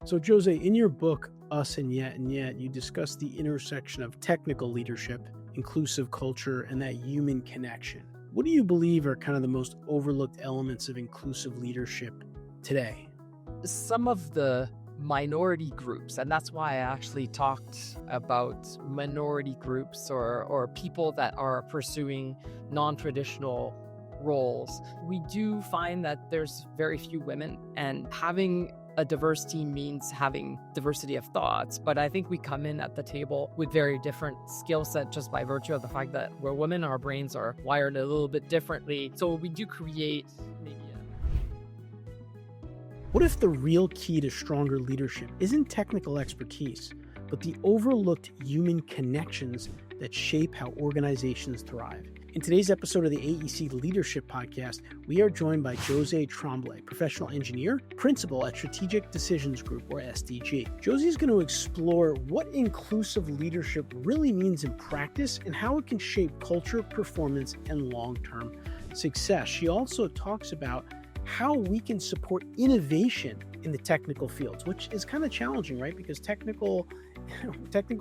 So, Josee, in your book, Us and Yet, you discuss the intersection of technical leadership, inclusive culture, and that human connection. What do you believe are kind of the most overlooked elements of inclusive leadership today? Some of the minority groups, and that's why I actually talked about minority groups or people that are pursuing non-traditional roles. We do find that there's very few women, and having a diverse team means having diversity of thoughts. But I think we come in at the table with very different skill set just by virtue of the fact that we're women, our brains are wired a little bit differently. So we do create What if the real key to stronger leadership isn't technical expertise, but the overlooked human connections that shape how organizations thrive? In today's episode of the AEC Leadership Podcast, we are joined by Josée Tremblay, professional engineer, principal at Strategic Decisions Group, or SDG. Josée is going to explore what inclusive leadership really means in practice and how it can shape culture, performance, and long-term success. She also talks about how we can support innovation in the technical fields, which is kind of challenging, right? Because technical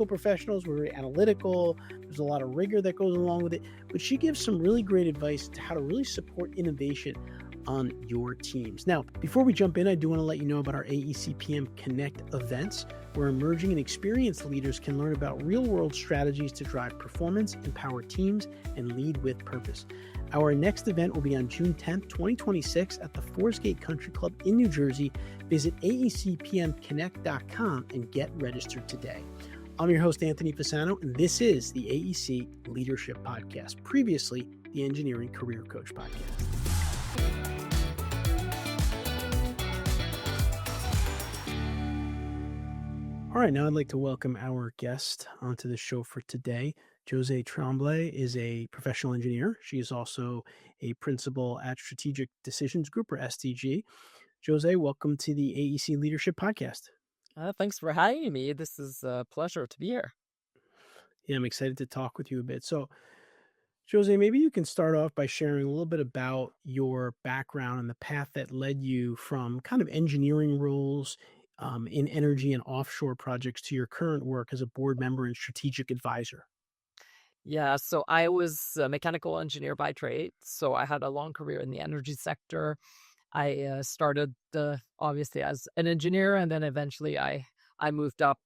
professionals, we're very analytical. There's a lot of rigor that goes along with it. But she gives some really great advice to how to really support innovation on your teams. Now, before we jump in, I do want to let you know about our AEC PM Connect events, where emerging and experienced leaders can learn about real-world strategies to drive performance, empower teams, and lead with purpose. Our next event will be on June 10th, 2026 at the Forest Gate Country Club in New Jersey. Visit aecpmconnect.com and get registered today. I'm your host, Anthony Fasano, and this is the AEC Leadership Podcast, previously the Engineering Career Coach Podcast. All right, now I'd like to welcome our guest onto the show for today. Josée Tremblay is a professional engineer. She is also a principal at Strategic Decisions Group, or SDG. Josée, welcome to the AEC Leadership Podcast. Thanks for having me. This is a pleasure to be here. Yeah, I'm excited to talk with you a bit. So, Josée, maybe you can start off by sharing a little bit about your background and the path that led you from kind of engineering roles in energy and offshore projects to your current work as a board member and strategic advisor. Yeah, so I was a mechanical engineer by trade. So I had a long career in the energy sector. I started obviously as an engineer, and then eventually I moved up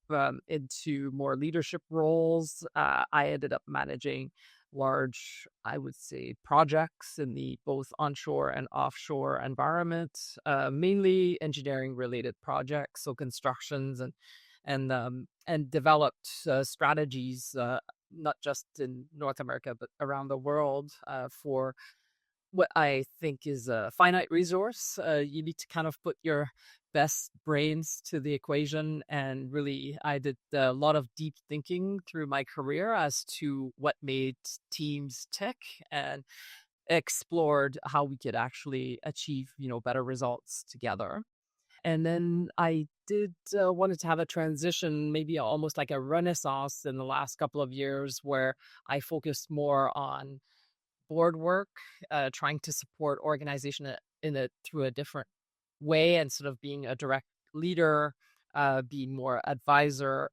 into more leadership roles. I ended up managing large, I would say, projects in the both onshore and offshore environment, mainly engineering related projects, so constructions and developed strategies, not just in North America but around the world, for what I think is a finite resource. You need to kind of put your best brains to the equation. And really, I did a lot of deep thinking through my career as to what made teams tick and explored how we could actually achieve, better results together. And then I did wanted to have a transition, maybe almost like a renaissance in the last couple of years, where I focused more on board work, trying to support organization through a different way, and sort of being a direct leader, being more advisor.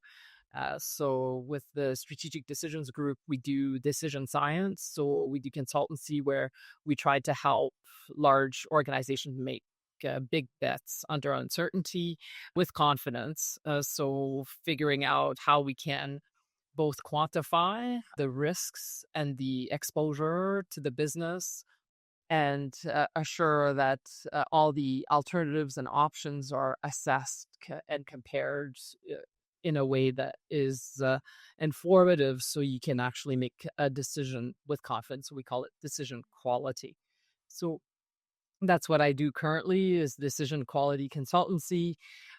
So with the Strategic Decisions Group, we do decision science. So we do consultancy where we try to help large organizations make big bets under uncertainty with confidence. So figuring out how we can both quantify the risks and the exposure to the business and assure that all the alternatives and options are assessed and compared in a way that is informative, so you can actually make a decision with confidence. So we call it decision quality. So that's what I do currently, is decision quality consultancy.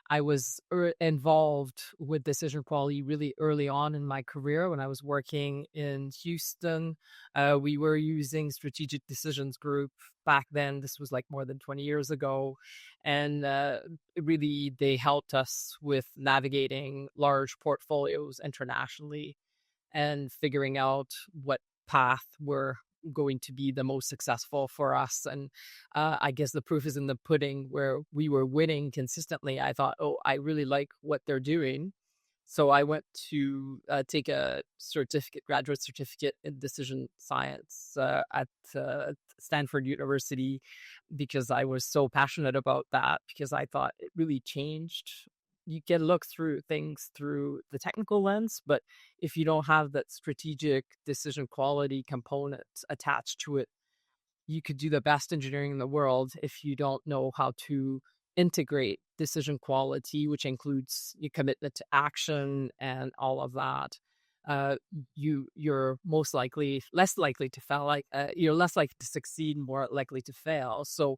I was involved with decision quality really early on in my career when I was working in Houston. We were using Strategic Decisions Group back then. This was like more than 20 years ago. And really, they helped us with navigating large portfolios internationally and figuring out what path we're going to be the most successful for us. And I guess the proof is in the pudding, where we were winning consistently. I thought, oh, I really like what they're doing. So I went to take a graduate certificate in decision science at Stanford University, because I was so passionate about that, because I thought it really changed. You can look through things through the technical lens, but if you don't have that strategic decision quality component attached to it, you could do the best engineering in the world if you don't know how to integrate decision quality, which includes your commitment to action and all of that. You're less likely to fail. You're less likely to succeed, more likely to fail. So,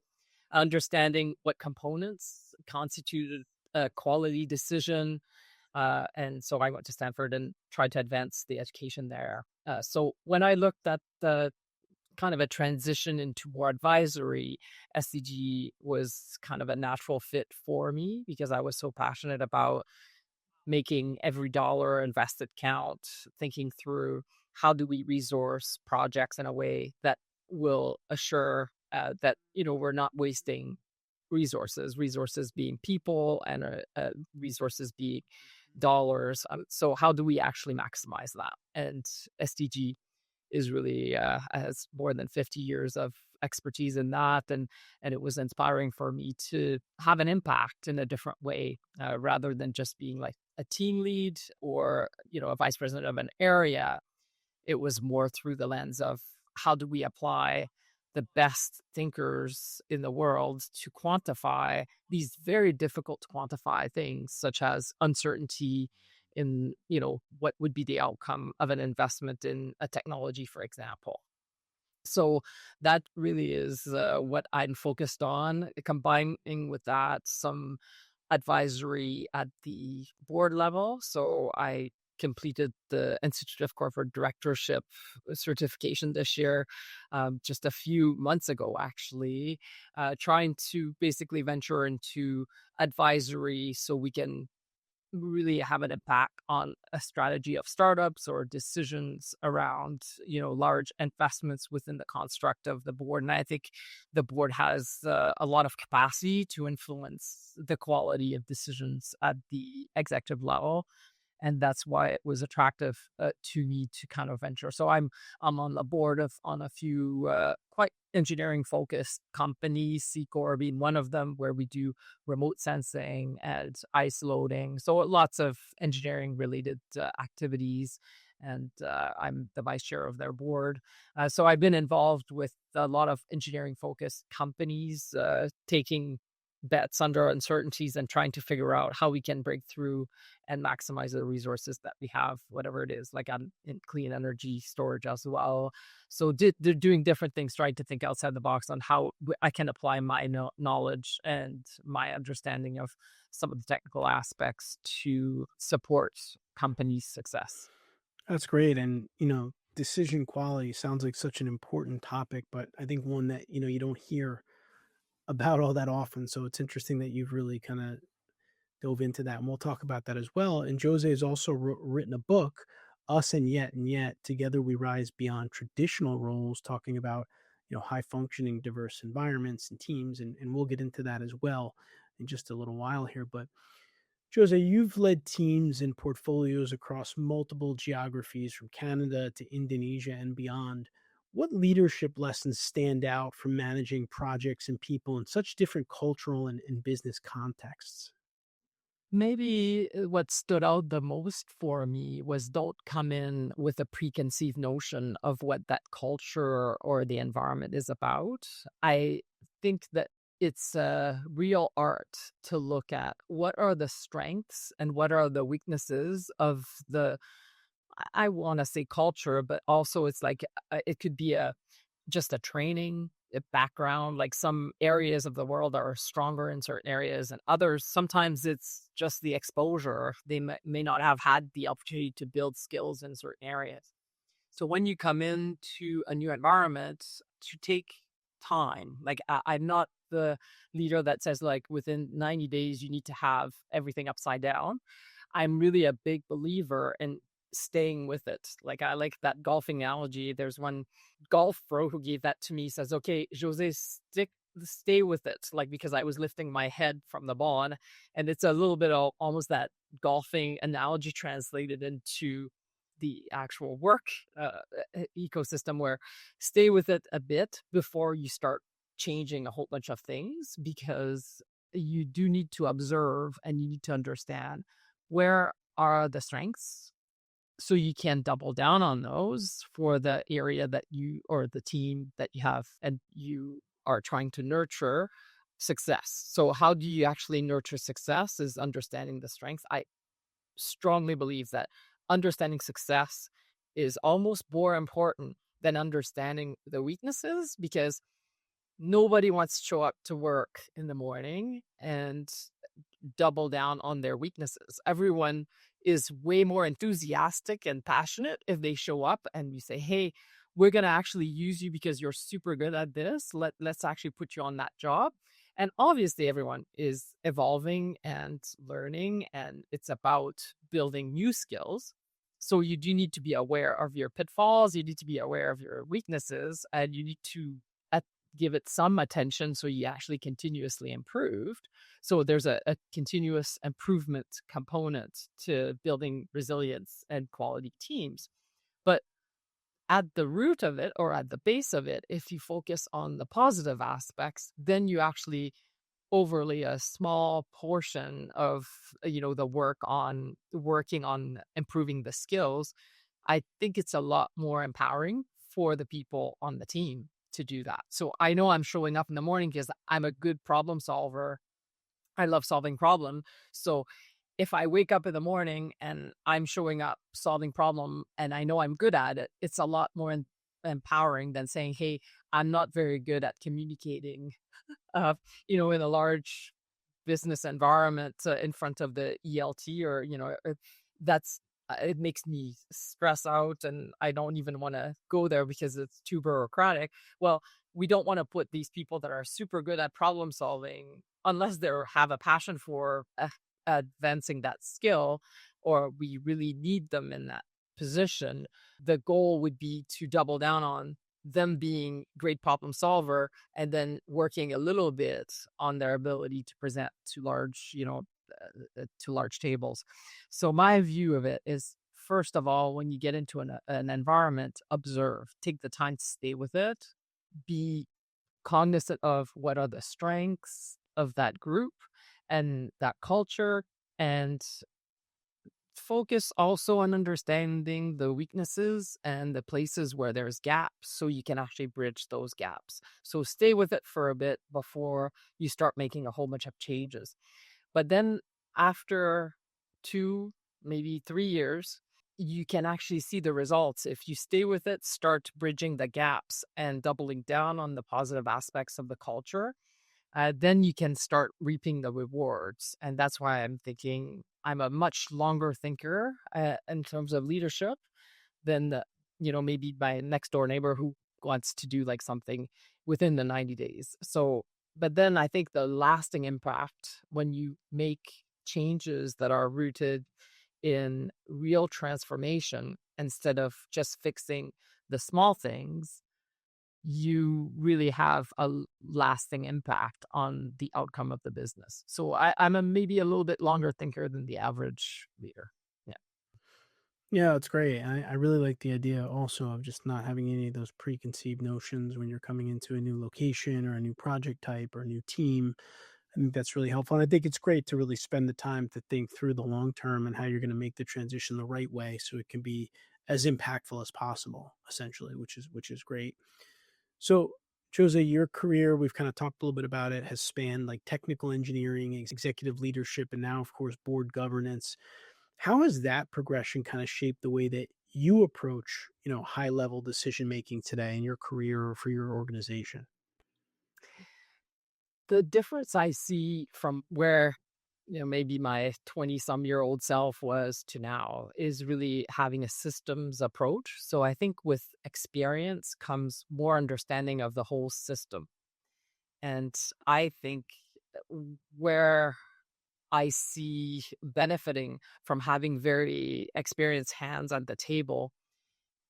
understanding what components constituted a quality decision. And so I went to Stanford and tried to advance the education there. So when I looked at the kind of a transition into more advisory, SDG was kind of a natural fit for me, because I was so passionate about making every dollar invested count, thinking through how do we resource projects in a way that will assure that, we're not wasting resources being people, and resources being dollars. So how do we actually maximize that? And SDG is really has more than 50 years of expertise in that, and it was inspiring for me to have an impact in a different way, rather than just being like a team lead or a vice president of an area. It was more through the lens of how do we apply the best thinkers in the world to quantify these very difficult to quantify things, such as uncertainty in, what would be the outcome of an investment in a technology, for example. So that really is what I'm focused on, combining with that some advisory at the board level. So I completed the Institute of Corporate Directorship certification this year, just a few months ago, actually, trying to basically venture into advisory so we can really have an impact on a strategy of startups or decisions around, large investments within the construct of the board. And I think the board has a lot of capacity to influence the quality of decisions at the executive level. And that's why it was attractive to me to kind of venture. So I'm on the board on a few quite engineering focused companies, Secor being one of them, where we do remote sensing and ice loading. So lots of engineering related activities. And I'm the vice chair of their board. So I've been involved with a lot of engineering focused companies, taking bets under uncertainties and trying to figure out how we can break through and maximize the resources that we have, whatever it is, like in clean energy storage as well. So they're doing different things, trying to think outside the box on how I can apply my knowledge and my understanding of some of the technical aspects to support companies' success. That's great. And, decision quality sounds like such an important topic, but I think one that, you don't hear about all that often. So it's interesting that you've really kind of dove into that. And we'll talk about that as well. And Josee has also written a book, Us and Yet, Together We Rise Beyond Traditional Roles, talking about, high functioning, diverse environments and teams. And we'll get into that as well in just a little while here. But Josee, you've led teams and portfolios across multiple geographies from Canada to Indonesia and beyond. What leadership lessons stand out from managing projects and people in such different cultural and business contexts? Maybe what stood out the most for me was don't come in with a preconceived notion of what that culture or the environment is about. I think that it's a real art to look at what are the strengths and what are the weaknesses of I want to say culture, but also it's like it could be just a training a background. Like some areas of the world are stronger in certain areas and others, sometimes it's just the exposure. They may not have had the opportunity to build skills in certain areas. So when you come into a new environment, to take time. Like I'm not the leader that says like within 90 days you need to have everything upside down. I'm really a big believer in staying with it. Like I like that golfing analogy. There's one golf pro who gave that to me. He says, okay, José, stay with it. Like, because I was lifting my head from the ball, and it's a little bit of almost that golfing analogy translated into the actual work ecosystem, where stay with it a bit before you start changing a whole bunch of things, because you do need to observe and you need to understand where are the strengths, so you can double down on those for the area that you, or the team that you have, and you are trying to nurture success. So how do you actually nurture success is understanding the strengths. I strongly believe that understanding success is almost more important than understanding the weaknesses, because nobody wants to show up to work in the morning and double down on their weaknesses. Everyone is way more enthusiastic and passionate if they show up and you say, hey, we're going to actually use you because you're super good at this. Let's actually put you on that job. And obviously everyone is evolving and learning, and it's about building new skills. So you do need to be aware of your pitfalls. You need to be aware of your weaknesses, and you need to give it some attention so you actually continuously improved. So there's a continuous improvement component to building resilience and quality teams. But at the root of it, or at the base of it, if you focus on the positive aspects, then you actually overlay a small portion of the working on improving the skills. I think it's a lot more empowering for the people on the team to do that. So I know I'm showing up in the morning because I'm a good problem solver. I love solving problems. So if I wake up in the morning and I'm showing up solving problem and I know I'm good at it, it's a lot more empowering than saying, hey, I'm not very good at communicating, in a large business environment in front of the ELT, or, that's, it makes me stress out and I don't even want to go there because it's too bureaucratic. Well, we don't want to put these people that are super good at problem solving, unless they have a passion for advancing that skill, or we really need them in that position. The goal would be to double down on them being great problem solver, and then working a little bit on their ability to present to large tables. So my view of it is, first of all, when you get into an environment, observe, take the time to stay with it, be cognizant of what are the strengths of that group and that culture, and focus also on understanding the weaknesses and the places where there's gaps, so you can actually bridge those gaps. So stay with it for a bit before you start making a whole bunch of changes. But then after 2, maybe 3 years, you can actually see the results. If you stay with it, start bridging the gaps and doubling down on the positive aspects of the culture, then you can start reaping the rewards. And that's why I'm thinking I'm a much longer thinker in terms of leadership than maybe my next door neighbor who wants to do like something within the 90 days. So, but then I think the lasting impact, when you make changes that are rooted in real transformation instead of just fixing the small things, you really have a lasting impact on the outcome of the business. So I'm maybe a little bit longer thinker than the average leader. Yeah. Yeah, it's great. I really like the idea also of just not having any of those preconceived notions when you're coming into a new location or a new project type or a new team. I think that's really helpful. And I think it's great to really spend the time to think through the long term and how you're going to make the transition the right way so it can be as impactful as possible, essentially, which is great. So, José, your career, we've kind of talked a little bit about it, has spanned like technical engineering, executive leadership, and now, of course, board governance. How has that progression kind of shaped the way that you approach, high level decision making today in your career or for your organization? The difference I see from where maybe my 20-some-year-old self was to now is really having a systems approach. So I think with experience comes more understanding of the whole system. And I think where I see benefiting from having very experienced hands at the table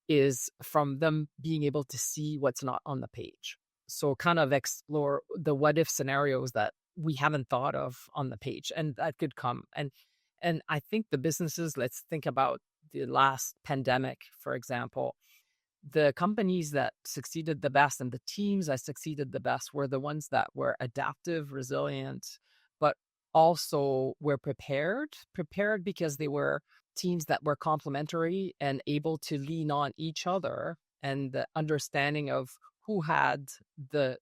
is from them being able to see what's not on the page. So kind of explore the what if scenarios that we haven't thought of on the page, and that could come. And I think the businesses, let's think about the last pandemic, for example. The companies that succeeded the best and the teams that succeeded the best were the ones that were adaptive, resilient, but also were prepared because they were teams that were complementary and able to lean on each other, and the understanding of who had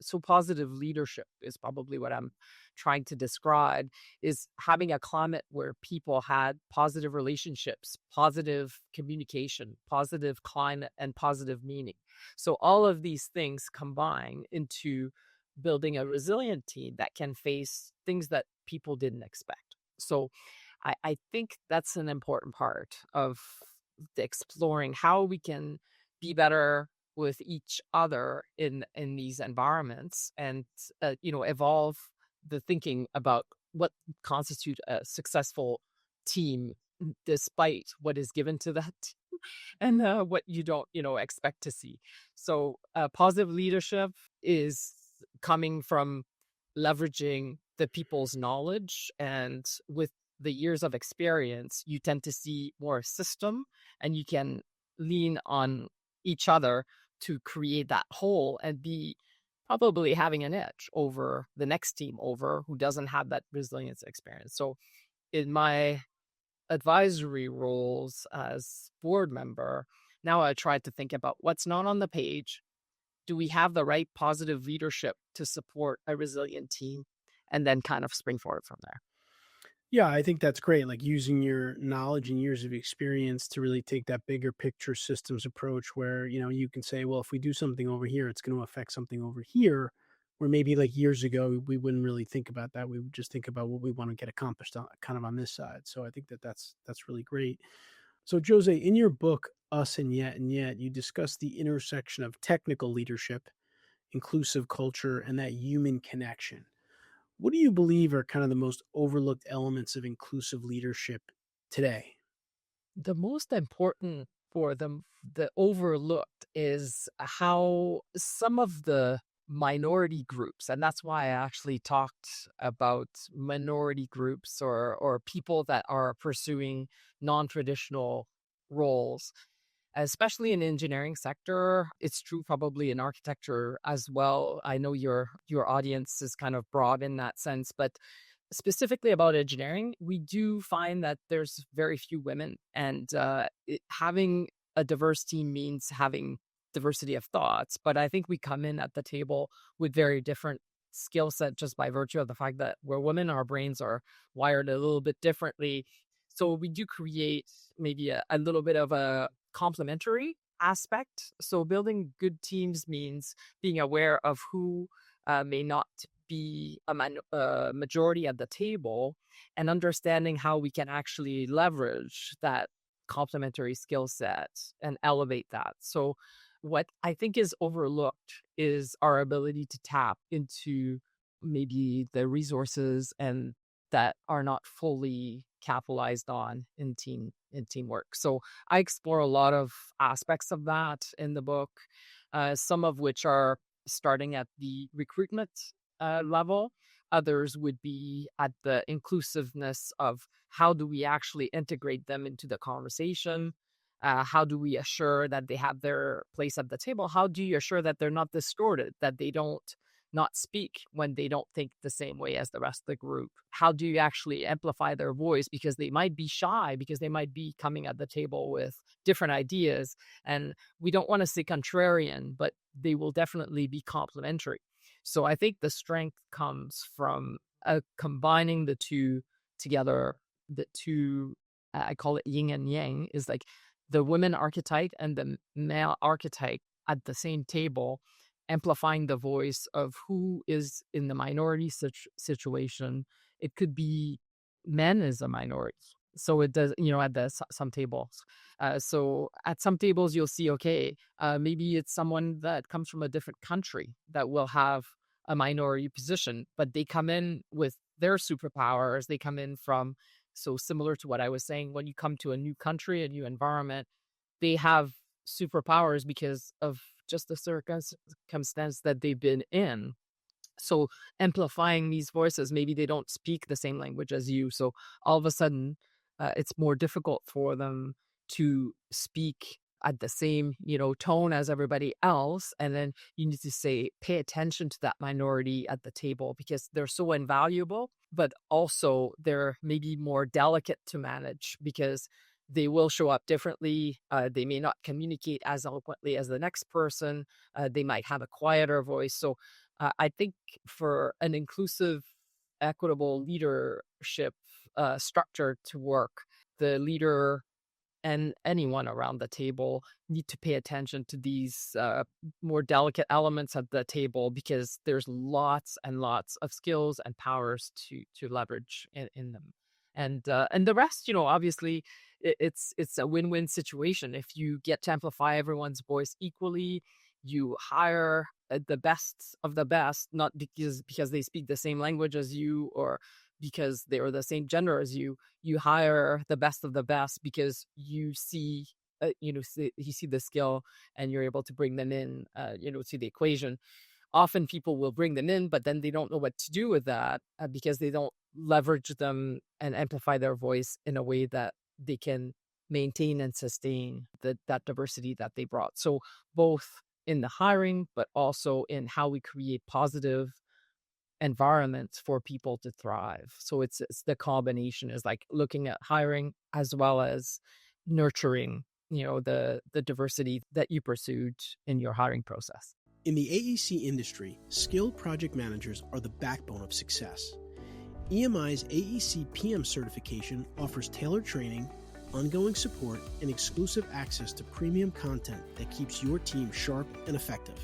so positive leadership is probably what I'm trying to describe, is having a climate where people had positive relationships, positive communication, positive climate, and positive meaning. So all of these things combine into building a resilient team that can face things that people didn't expect. So I think that's an important part of exploring how we can be better with each other in these environments, and evolve the thinking about what constitute a successful team despite what is given to that team and what you don't expect to see. So positive leadership is coming from leveraging the people's knowledge, and with the years of experience you tend to see more system, and you can lean on each other to create that whole and be probably having an edge over the next team over who doesn't have that resilience experience. So in my advisory roles as board member, now I try to think about what's not on the page. Do we have the right positive leadership to support a resilient team? And then kind of spring forward from there. Yeah, I think that's great. Like using your knowledge and years of experience to really take that bigger picture systems approach where, you can say, well, if we do something over here, it's going to affect something over here. Where maybe like years ago, we wouldn't really think about that. We would just think about what we want to get accomplished on kind of on this side. So I think that's really great. So José, in your book, Us and Yet, you discuss the intersection of technical leadership, inclusive culture, and that human connection. What do you believe are kind of the most overlooked elements of inclusive leadership today? The most important for them, the overlooked, is how some of the minority groups, and that's why I actually talked about minority groups or people that are pursuing non-traditional roles, especially in the engineering sector. It's true probably in architecture as well. I know your audience is kind of broad in that sense, but specifically about engineering, we do find that there's very few women, and having a diverse team means having diversity of thoughts. But I think we come in at the table with very different skill set just by virtue of the fact that we're women, our brains are wired a little bit differently. So we do create maybe a little bit of a complementary aspect. So building good teams means being aware of who may not be a majority at the table, and understanding how we can actually leverage that complementary skill set and elevate that. So what I think is overlooked is our ability to tap into maybe the resources and that are not fully capitalized on in teamwork. So I explore a lot of aspects of that in the book, some of which are starting at the recruitment level. Others would be at the inclusiveness of how do we actually integrate them into the conversation? How do we assure that they have their place at the table? How do you assure that they're not distorted, that they don't not speak when they don't think the same way as the rest of the group? How do you actually amplify their voice? Because they might be shy, because they might be coming at the table with different ideas. And we don't want to say contrarian, but they will definitely be complementary. So I think the strength comes from combining the two together. The two, I call it yin and yang, is like the women archetype and the male archetype at the same table, amplifying the voice of who is in the minority situation. It could be men as a minority. So it does, at some tables. So at some tables, you'll see, okay, maybe it's someone that comes from a different country that will have a minority position, but they come in with their superpowers. They come in from, so similar to what I was saying, when you come to a new country, a new environment, they have superpowers because of just the circumstance that they've been in. So amplifying these voices, maybe they don't speak the same language as you. So all of a sudden, it's more difficult for them to speak at the same, tone as everybody else. And then you need to say, pay attention to that minority at the table because they're so invaluable, but also they're maybe more delicate to manage because they will show up differently. They may not communicate as eloquently as the next person. They might have a quieter voice. So I think for an inclusive, equitable leadership structure to work, the leader and anyone around the table need to pay attention to these more delicate elements at the table because there's lots and lots of skills and powers to leverage in them. And the rest, obviously, it's a win-win situation. If you get to amplify everyone's voice equally, you hire the best of the best, not because they speak the same language as you or because they are the same gender as you. You hire the best of the best because you see, you see the skill and you're able to bring them in, to the equation. Often people will bring them in, but then they don't know what to do with that because they don't leverage them and amplify their voice in a way that they can maintain and sustain that diversity that they brought. So both in the hiring, but also in how we create positive environments for people to thrive. So it's the combination is like looking at hiring as well as nurturing, the diversity that you pursued in your hiring process. In the AEC industry, skilled project managers are the backbone of success. EMI's AEC PM Certification offers tailored training, ongoing support, and exclusive access to premium content that keeps your team sharp and effective.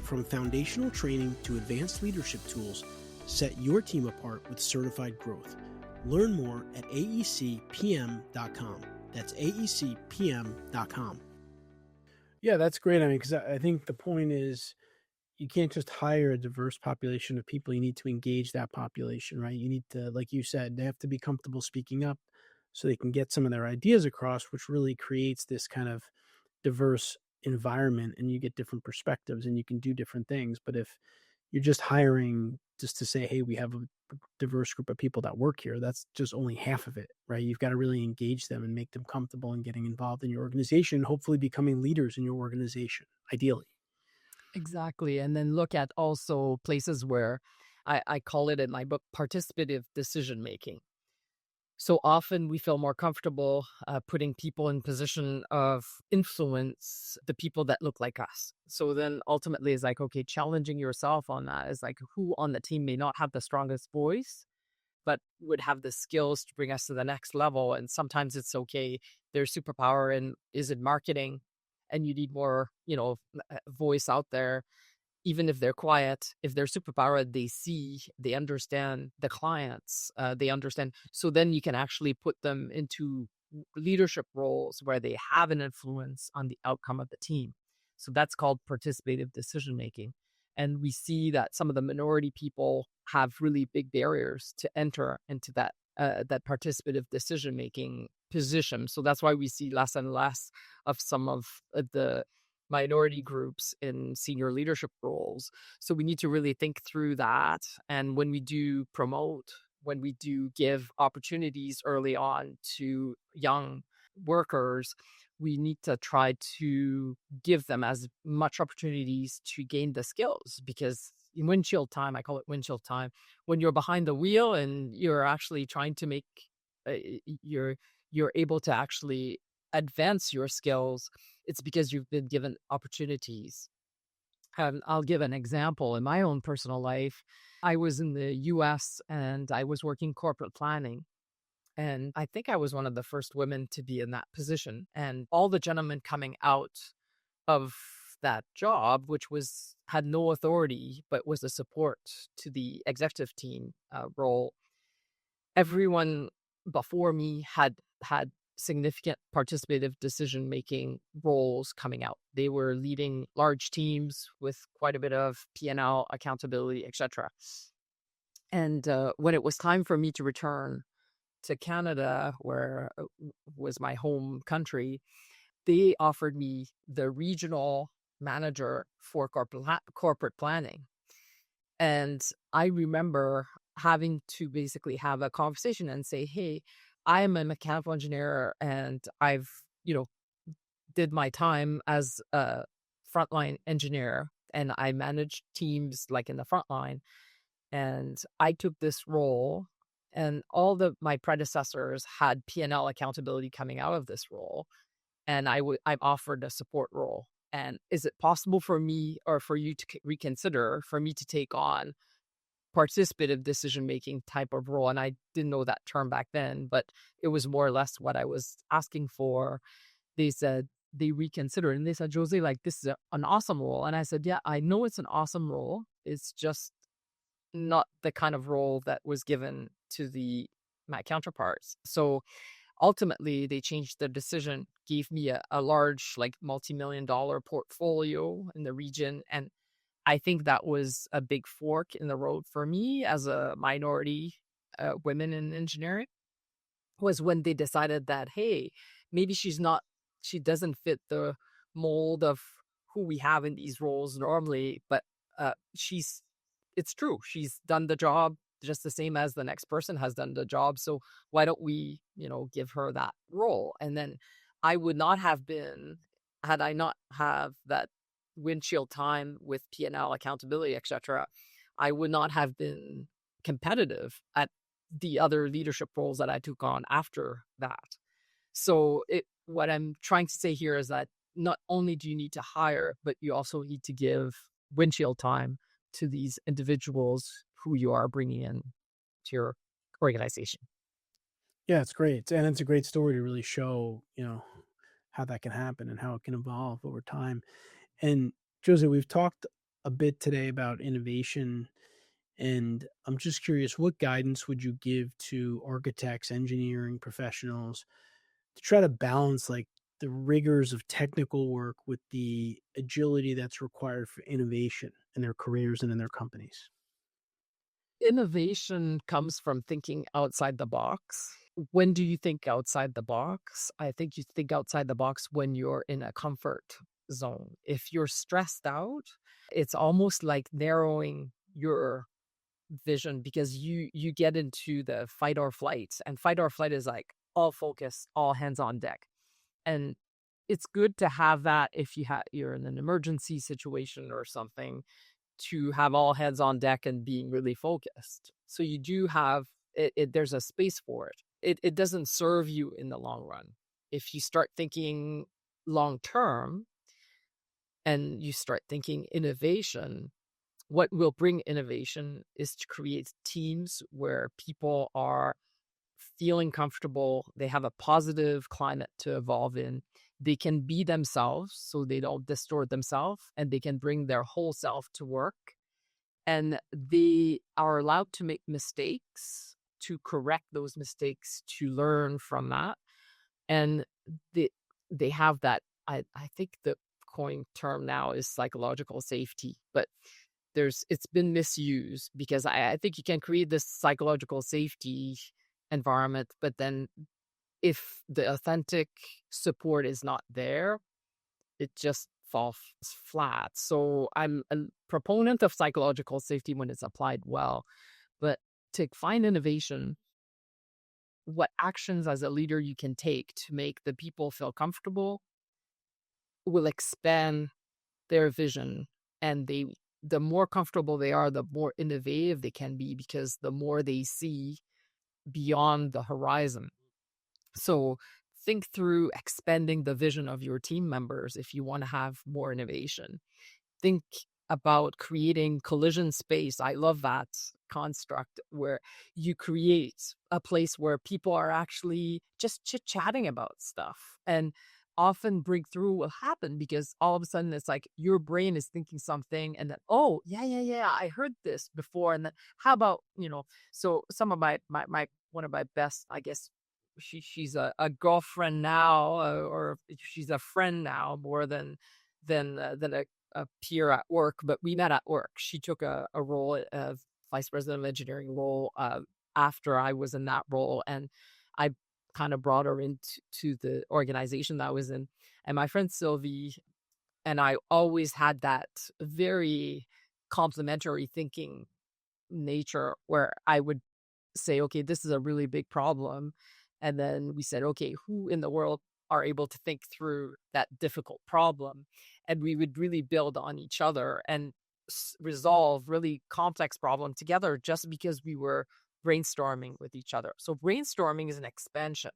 From foundational training to advanced leadership tools, set your team apart with certified growth. Learn more at aecpm.com. That's aecpm.com. Yeah, that's great. I mean, because I think the point is you can't just hire a diverse population of people. You need to engage that population, right? You need to, like you said, they have to be comfortable speaking up so they can get some of their ideas across, which really creates this kind of diverse environment and you get different perspectives and you can do different things. But if you're just hiring just to say, hey, we have a diverse group of people that work here, that's just only half of it, right? You've got to really engage them and make them comfortable in getting involved in your organization, hopefully becoming leaders in your organization, ideally. Exactly. And then look at also places where I call it in my book, participative decision making. So often we feel more comfortable putting people in position of influence, the people that look like us. So then ultimately it's like, okay, challenging yourself on that is like who on the team may not have the strongest voice, but would have the skills to bring us to the next level. And sometimes it's okay. Their superpower is in marketing and you need more, voice out there. Even if they're quiet, if they're superpower, they understand the clients, they understand. So then you can actually put them into leadership roles where they have an influence on the outcome of the team. So that's called participative decision making. And we see that some of the minority people have really big barriers to enter into that participative decision making position. So that's why we see less and less of some of the minority groups in senior leadership roles. So we need to really think through that. And when we do promote, when we do give opportunities early on to young workers, we need to try to give them as much opportunities to gain the skills, because in windshield time, I call it windshield time, when you're behind the wheel and you're actually trying to make, you're able to actually advance your skills, it's because you've been given opportunities. I'll give an example. In my own personal life, I was in the US and I was working corporate planning. And I think I was one of the first women to be in that position. And all the gentlemen coming out of that job, which had no authority, but was a support to the executive team role, everyone before me had significant participative decision-making roles coming out. They were leading large teams with quite a bit of P&L accountability, etc. And when it was time for me to return to Canada, where was my home country, they offered me the regional manager for corporate planning. And I remember having to basically have a conversation and say, hey, I'm a mechanical engineer and I've, did my time as a frontline engineer and I managed teams like in the frontline. And I took this role and all my predecessors had P&L accountability coming out of this role. And I'm offered a support role. And is it possible for me or for you to reconsider for me to take on participative decision-making type of role? And I didn't know that term back then, but it was more or less what I was asking for. They said they reconsidered and they said, Josee, like, this is an awesome role. And I said, yeah, I know it's an awesome role. It's just not the kind of role that was given to my counterparts. So ultimately, they changed their decision, gave me a large, like, multi-million-dollar portfolio in the region. And I think that was a big fork in the road for me as a minority women in engineering, was when they decided that, hey, maybe she doesn't fit the mold of who we have in these roles normally, but it's true. She's done the job just the same as the next person has done the job. So why don't we, give her that role? And then I would not have been, had I not have that windshield time with P&L accountability, etc., I would not have been competitive at the other leadership roles that I took on after that. So what I'm trying to say here is that not only do you need to hire, but you also need to give windshield time to these individuals who you are bringing in to your organization. Yeah, it's great. And it's a great story to really show, how that can happen and how it can evolve over time. And Josee, we've talked a bit today about innovation, and I'm just curious, what guidance would you give to architects, engineering professionals to try to balance like the rigors of technical work with the agility that's required for innovation in their careers and in their companies? Innovation comes from thinking outside the box. When do you think outside the box? I think you think outside the box when you're in a comfort zone. If you're stressed out, it's almost like narrowing your vision because you get into the fight or flight, and fight or flight is like all focus, all hands on deck. And it's good to have that if you're in an emergency situation or something, to have all hands on deck and being really focused. So you do have there's a space for it. It doesn't serve you in the long run. If you start thinking long term and you start thinking innovation, what will bring innovation is to create teams where people are feeling comfortable, they have a positive climate to evolve in, they can be themselves so they don't distort themselves, and they can bring their whole self to work. And they are allowed to make mistakes, to correct those mistakes, to learn from that. And they have that, I think the coin term now is psychological safety, but it's been misused because I think you can create this psychological safety environment, but then if the authentic support is not there, it just falls flat. So I'm a proponent of psychological safety when it's applied well, but to find innovation, what actions as a leader you can take to make the people feel comfortable will expand their vision, and the more comfortable they are, the more innovative they can be because the more they see beyond the horizon. So think through expanding the vision of your team members if you want to have more innovation. Think about creating collision space. I love that construct where you create a place where people are actually just chit-chatting about stuff. And often breakthrough will happen because all of a sudden it's like your brain is thinking something and then, oh, yeah, I heard this before. And then how about, so some of my one of my best, I guess, she's a girlfriend now, or she's a friend now more than a peer at work, but we met at work. She took a role of vice president of engineering role after I was in that role. And I kind of brought her into the organization that I was in. And my friend Sylvie and I always had that very complementary thinking nature where I would say, okay, this is a really big problem. And then we said, okay, who in the world are able to think through that difficult problem? And we would really build on each other and resolve really complex problem together just because we were brainstorming with each other. So brainstorming is an expansion.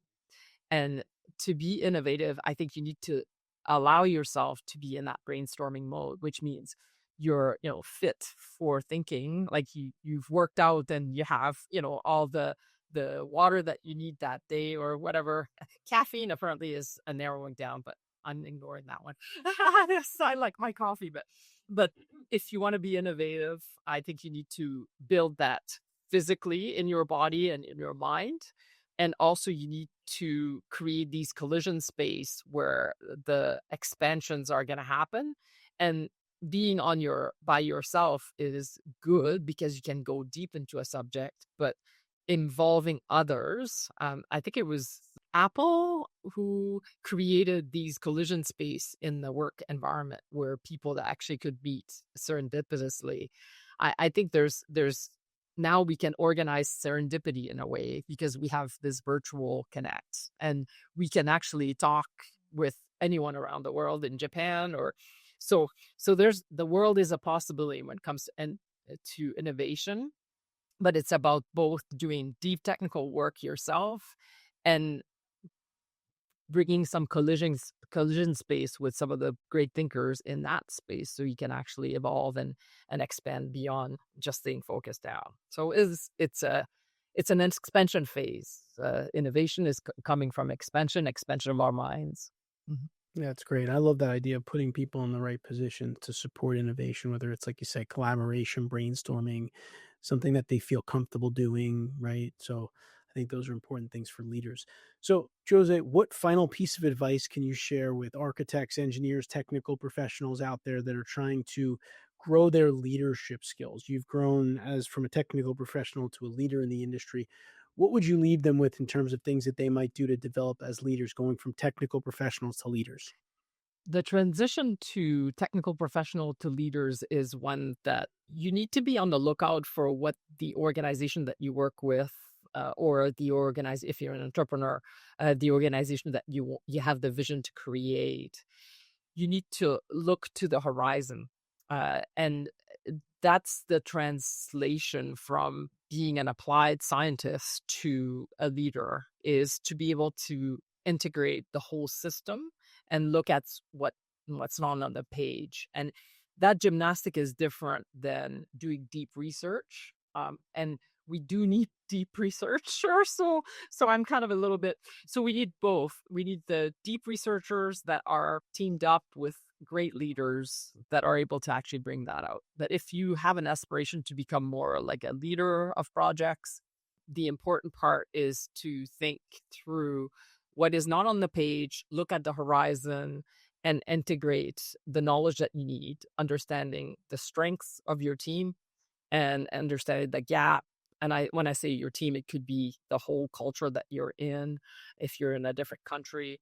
And to be innovative, I think you need to allow yourself to be in that brainstorming mode, which means you're, fit for thinking, like you've worked out and you have, all the water that you need that day or whatever. Caffeine apparently is a narrowing down, but I'm ignoring that one. Yes, I like my coffee, but if you want to be innovative, I think you need to build that physically in your body and in your mind. And also you need to create these collision space where the expansions are going to happen. And being by yourself is good because you can go deep into a subject, but involving others, I think it was Apple who created these collision space in the work environment where people that actually could meet serendipitously. I think there's now we can organize serendipity in a way because we have this virtual connect and we can actually talk with anyone around the world in Japan or so there's the world is a possibility when it comes to innovation, but it's about both doing deep technical work yourself and bringing some collision space with some of the great thinkers in that space so you can actually evolve and expand beyond just staying focused down. So it's an expansion phase. Innovation is coming from expansion of our minds. Mm-hmm. Yeah, that's great. I love that idea of putting people in the right position to support innovation, whether it's, like you said, collaboration, brainstorming, something that they feel comfortable doing, right? So I think those are important things for leaders. So, Josee, what final piece of advice can you share with architects, engineers, technical professionals out there that are trying to grow their leadership skills? You've grown as from a technical professional to a leader in the industry. What would you leave them with in terms of things that they might do to develop as leaders, going from technical professionals to leaders? The transition to technical professional to leaders is one that you need to be on the lookout for what the organization that you work with or if you're an entrepreneur, the organization that you have the vision to create. You need to look to the horizon. And that's the translation from being an applied scientist to a leader, is to be able to integrate the whole system and look at what's not on the page. And that gymnastic is different than doing deep research. And we do need deep researchers. So I'm kind of a little bit, so we need both. We need the deep researchers that are teamed up with great leaders that are able to actually bring that out. But if you have an aspiration to become more like a leader of projects, the important part is to think through what is not on the page, look at the horizon, and integrate the knowledge that you need, understanding the strengths of your team and understanding the gap. And when I say your team, it could be the whole culture that you're in, if you're in a different country.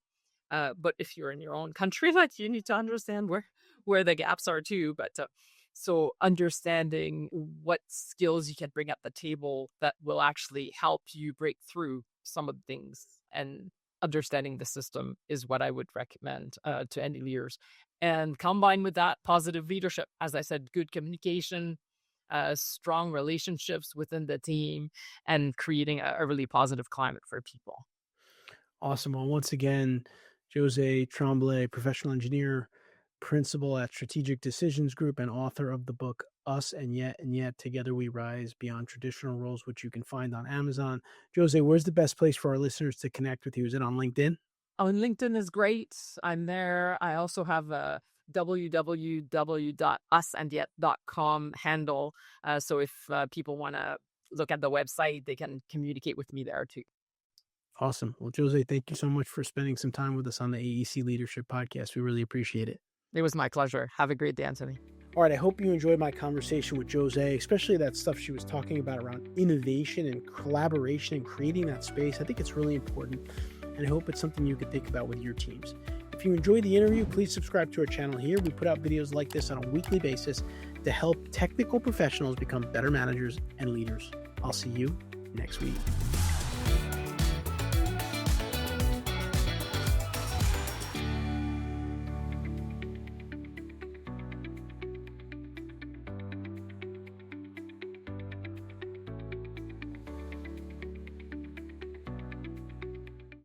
But if you're in your own country, like, you need to understand where the gaps are too. But so understanding what skills you can bring at the table that will actually help you break through some of the things, and understanding the system is what I would recommend to any leaders. And combined with that, positive leadership, as I said, good communication, strong relationships within the team, and creating a really positive climate for people. Awesome. Well, once again, Josée Tremblay, professional engineer, principal at Strategic Decisions Group, and author of the book Us and Yet Together We Rise Beyond Traditional Roles, which you can find on Amazon. Josée, where's the best place for our listeners to connect with you? Is it on LinkedIn? On LinkedIn is great. I'm there. I also have a www.usandyet.com handle. So if people want to look at the website, they can communicate with me there too. Awesome. Well, Josée, thank you so much for spending some time with us on the AEC Leadership Podcast. We really appreciate it. It was my pleasure. Have a great day, Anthony. All right, I hope you enjoyed my conversation with Josee, especially that stuff she was talking about around innovation and collaboration and creating that space. I think it's really important, and I hope it's something you could think about with your teams. If you enjoyed the interview, please subscribe to our channel here. We put out videos like this on a weekly basis to help technical professionals become better managers and leaders. I'll see you next week.